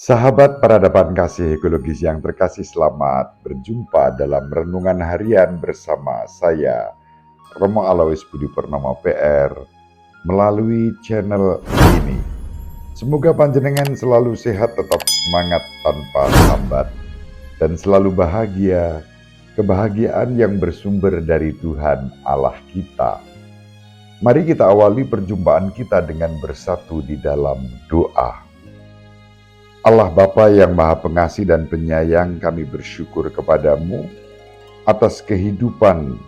Sahabat peradaban kasih ekologis yang terkasih, selamat berjumpa dalam renungan harian bersama saya, Romo Alois Budi Purnama PR, melalui channel ini. Semoga panjenengan selalu sehat, tetap semangat tanpa hambat, dan selalu bahagia, kebahagiaan yang bersumber dari Tuhan Allah kita. Mari kita awali perjumpaan kita dengan bersatu di dalam doa. Allah Bapa yang Maha Pengasih dan Penyayang, kami bersyukur kepadamu atas kehidupan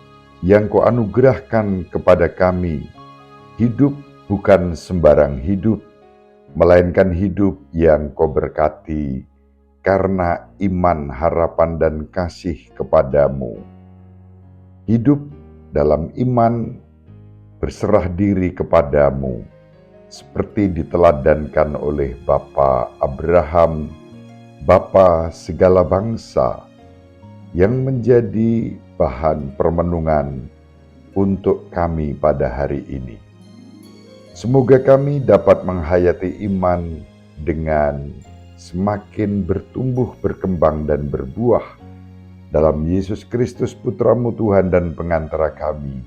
yang Kau anugerahkan kepada kami. Hidup bukan sembarang hidup, melainkan hidup yang Kau berkati karena iman, harapan, dan kasih kepadamu. Hidup dalam iman, berserah diri kepadamu, seperti diteladankan oleh Bapa Abraham, Bapa segala bangsa, yang menjadi bahan permenungan untuk kami pada hari ini. Semoga kami dapat menghayati iman dengan semakin bertumbuh, berkembang, dan berbuah dalam Yesus Kristus, Putra-Mu Tuhan dan pengantara kami,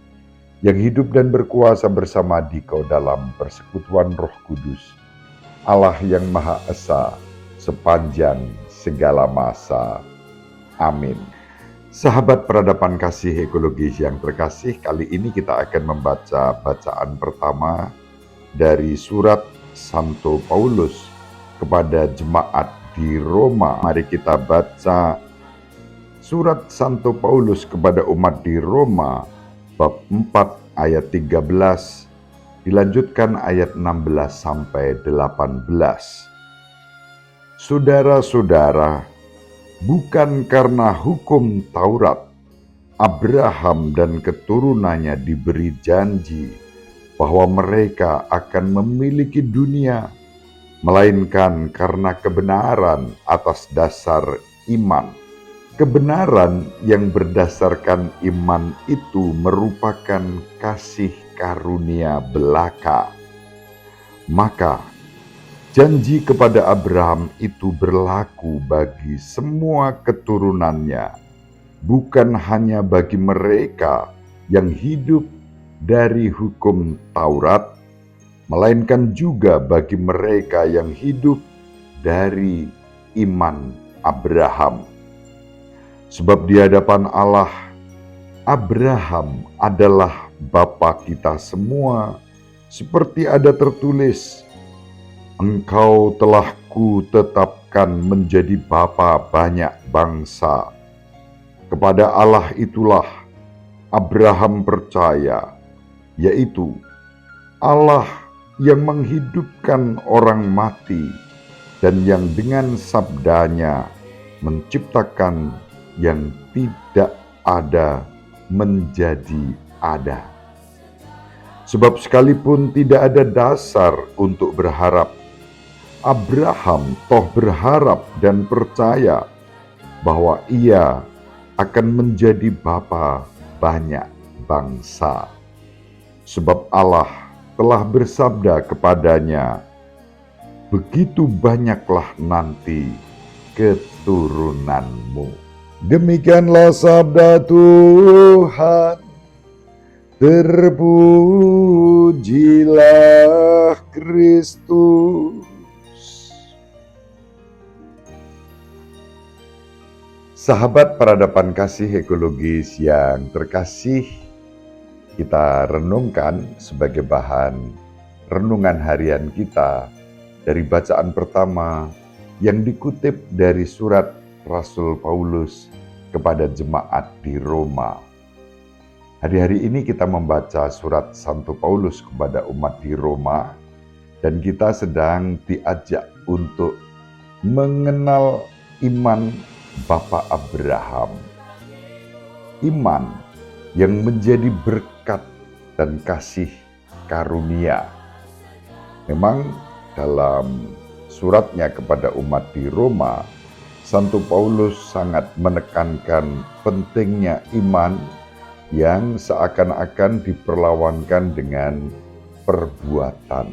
yang hidup dan berkuasa bersama Dikau dalam persekutuan Roh Kudus, Allah yang Maha Esa sepanjang segala masa. Amin. Sahabat peradaban kasih ekologis yang terkasih, kali ini kita akan membaca bacaan pertama dari surat Santo Paulus kepada jemaat di Roma. Mari kita baca surat Santo Paulus kepada umat di Roma, bab 4 ayat 13, dilanjutkan ayat 16 sampai 18. Saudara-saudara, bukan karena hukum Taurat, Abraham dan keturunannya diberi janji bahwa mereka akan memiliki dunia, melainkan karena kebenaran atas dasar iman. Kebenaran yang berdasarkan iman itu merupakan kasih karunia belaka. Maka, janji kepada Abraham itu berlaku bagi semua keturunannya, bukan hanya bagi mereka yang hidup dari hukum Taurat, melainkan juga bagi mereka yang hidup dari iman Abraham. Sebab di hadapan Allah, Abraham adalah bapa kita semua, seperti ada tertulis, "Engkau telah kutetapkan menjadi bapa banyak bangsa." Kepada Allah itulah Abraham percaya, yaitu Allah yang menghidupkan orang mati dan yang dengan sabdanya menciptakan yang tidak ada menjadi ada. Sebab sekalipun tidak ada dasar untuk berharap, Abraham toh berharap dan percaya bahwa ia akan menjadi bapa banyak bangsa. Sebab Allah telah bersabda kepadanya, "Begitu banyaklah nanti keturunanmu." Demikianlah sabda Tuhan. Terpujilah Kristus. Sahabat peradaban kasih ekologis yang terkasih, kita renungkan sebagai bahan renungan harian kita dari bacaan pertama yang dikutip dari surat Rasul Paulus kepada jemaat di Roma. Hari-hari ini kita membaca surat Santo Paulus kepada umat di Roma, dan kita sedang diajak untuk mengenal iman Bapa Abraham. Iman yang menjadi berkat dan kasih karunia. Memang dalam suratnya kepada umat di Roma, Santo Paulus sangat menekankan pentingnya iman yang seakan-akan diperlawankan dengan perbuatan.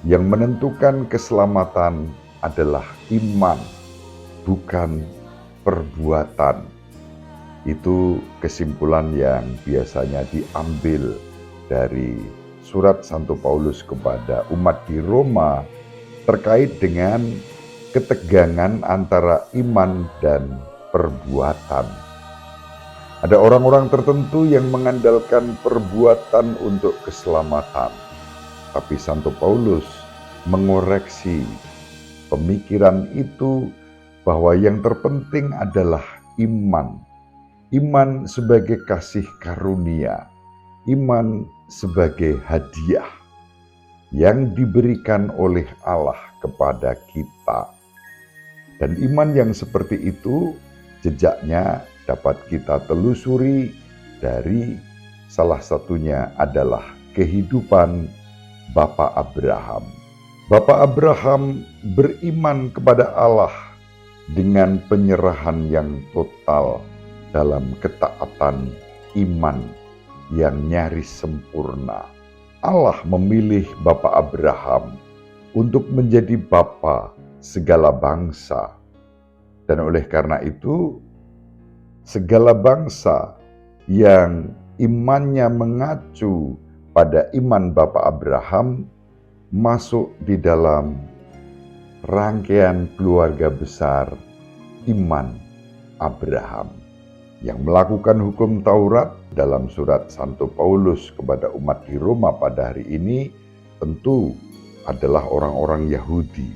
Yang menentukan keselamatan adalah iman, bukan perbuatan. Itu kesimpulan yang biasanya diambil dari surat Santo Paulus kepada umat di Roma terkait dengan ketegangan antara iman dan perbuatan. Ada orang-orang tertentu yang mengandalkan perbuatan untuk keselamatan, tapi Santo Paulus mengoreksi pemikiran itu bahwa yang terpenting adalah iman. Iman sebagai kasih karunia, iman sebagai hadiah yang diberikan oleh Allah kepada kita. Dan iman yang seperti itu jejaknya dapat kita telusuri dari salah satunya adalah kehidupan Bapak Abraham. Bapak Abraham beriman kepada Allah dengan penyerahan yang total dalam ketaatan iman yang nyaris sempurna. Allah memilih Bapak Abraham untuk menjadi bapa segala bangsa. Dan oleh karena itu, segala bangsa yang imannya mengacu pada iman Bapak Abraham masuk di dalam rangkaian keluarga besar iman Abraham. Yang melakukan hukum Taurat dalam surat Santo Paulus kepada umat di Roma pada hari ini tentu adalah orang-orang Yahudi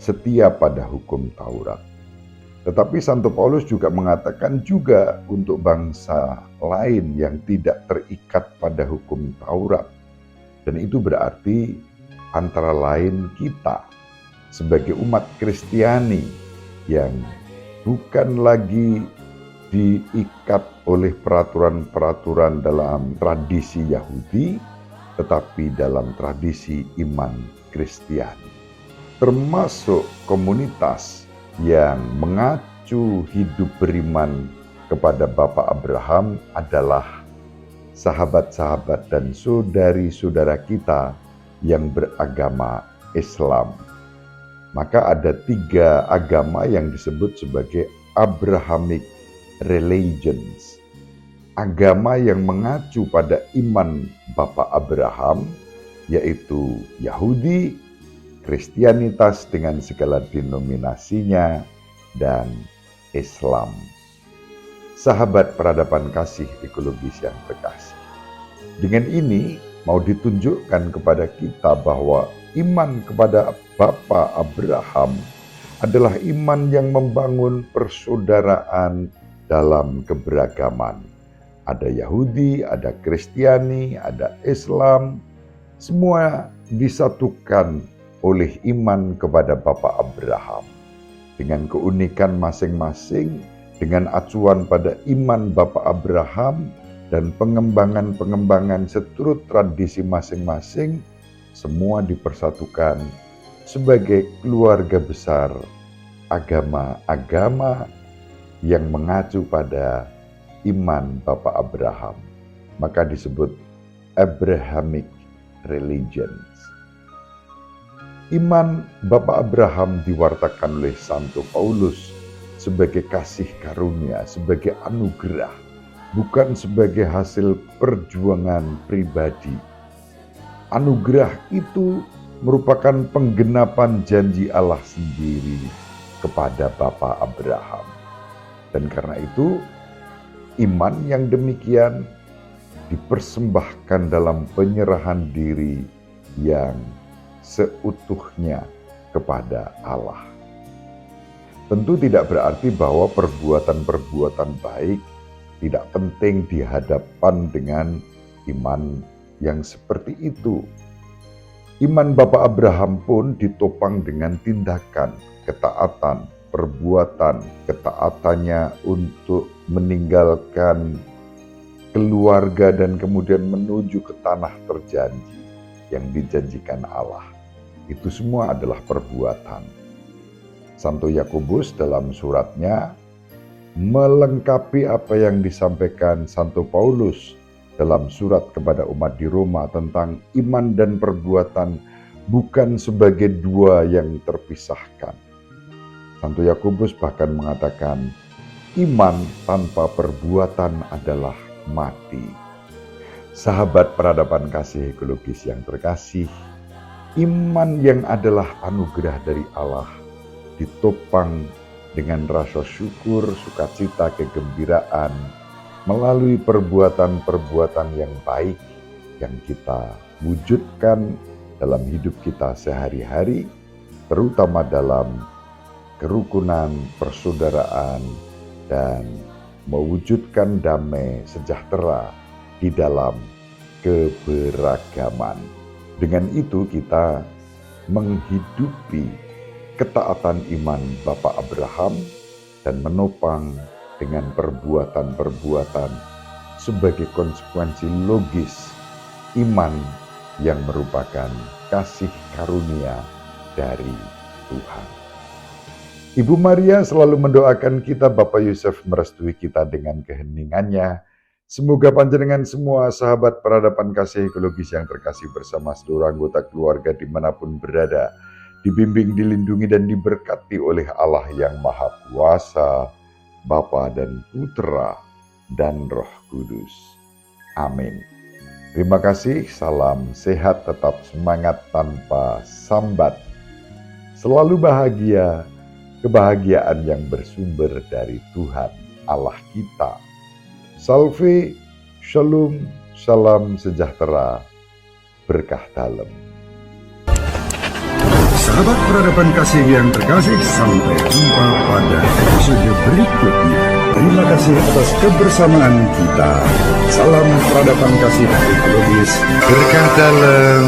setia pada hukum Taurat. Tetapi Santo Paulus juga mengatakan juga untuk bangsa lain yang tidak terikat pada hukum Taurat. Dan itu berarti antara lain kita sebagai umat Kristiani yang bukan lagi diikat oleh peraturan-peraturan dalam tradisi Yahudi, tetapi dalam tradisi iman Kristiani. Termasuk komunitas yang mengacu hidup beriman kepada Bapak Abraham adalah sahabat-sahabat dan saudari-saudara kita yang beragama Islam. Maka ada 3 agama yang disebut sebagai Abrahamic religions. Agama yang mengacu pada iman Bapak Abraham, yaitu Yahudi, Kristianitas dengan segala denominasinya, dan Islam. Sahabat peradaban kasih ekologis yang terkasih. Dengan ini mau ditunjukkan kepada kita bahwa iman kepada Bapak Abraham adalah iman yang membangun persaudaraan dalam keberagaman. Ada Yahudi, ada Kristiani, ada Islam, semua disatukan oleh iman kepada Bapak Abraham. Dengan keunikan masing-masing, dengan acuan pada iman Bapak Abraham, dan pengembangan-pengembangan seturut tradisi masing-masing, semua dipersatukan sebagai keluarga besar agama-agama yang mengacu pada iman Bapak Abraham. Maka disebut Abrahamic religions. Iman Bapak Abraham diwartakan oleh Santo Paulus sebagai kasih karunia, sebagai anugerah, bukan sebagai hasil perjuangan pribadi. Anugerah itu merupakan penggenapan janji Allah sendiri kepada Bapak Abraham. Dan karena itu, iman yang demikian dipersembahkan dalam penyerahan diri yang seutuhnya kepada Allah. Tentu tidak berarti bahwa perbuatan-perbuatan baik tidak penting di hadapan dengan iman yang seperti itu. Iman Bapak Abraham pun ditopang dengan tindakan, ketaatan, perbuatan, ketaatannya untuk meninggalkan keluarga dan kemudian menuju ke tanah terjanji yang dijanjikan Allah. Itu semua adalah perbuatan. Santo Yakobus dalam suratnya melengkapi apa yang disampaikan Santo Paulus dalam surat kepada umat di Roma tentang iman dan perbuatan bukan sebagai dua yang terpisahkan. Santo Yakobus bahkan mengatakan, iman tanpa perbuatan adalah mati. Sahabat peradaban kasih ekologis yang terkasih, iman yang adalah anugerah dari Allah ditopang dengan rasa syukur, sukacita, kegembiraan melalui perbuatan-perbuatan yang baik yang kita wujudkan dalam hidup kita sehari-hari, terutama dalam kerukunan, persaudaraan, dan mewujudkan damai sejahtera di dalam keberagaman. Dengan itu kita menghidupi ketaatan iman Bapak Abraham dan menopang dengan perbuatan-perbuatan sebagai konsekuensi logis iman yang merupakan kasih karunia dari Tuhan. Ibu Maria selalu mendoakan kita, Bapak Yusuf merestui kita dengan keheningannya. Semoga panjenengan semua sahabat peradaban kasih ekologis yang terkasih bersama seluruh anggota keluarga dimanapun berada, dibimbing, dilindungi, dan diberkati oleh Allah yang Maha Kuasa, Bapa dan Putra dan Roh Kudus. Amin. Terima kasih, salam sehat, tetap semangat tanpa sambat. Selalu bahagia, kebahagiaan yang bersumber dari Tuhan Allah kita. Salve, shalom, salam sejahtera, berkah dalam. Sahabat peradaban kasih yang terkasih, sampai jumpa pada episode berikutnya. Terima kasih atas kebersamaan kita. Salam peradaban kasih ekologis, berkah dalam.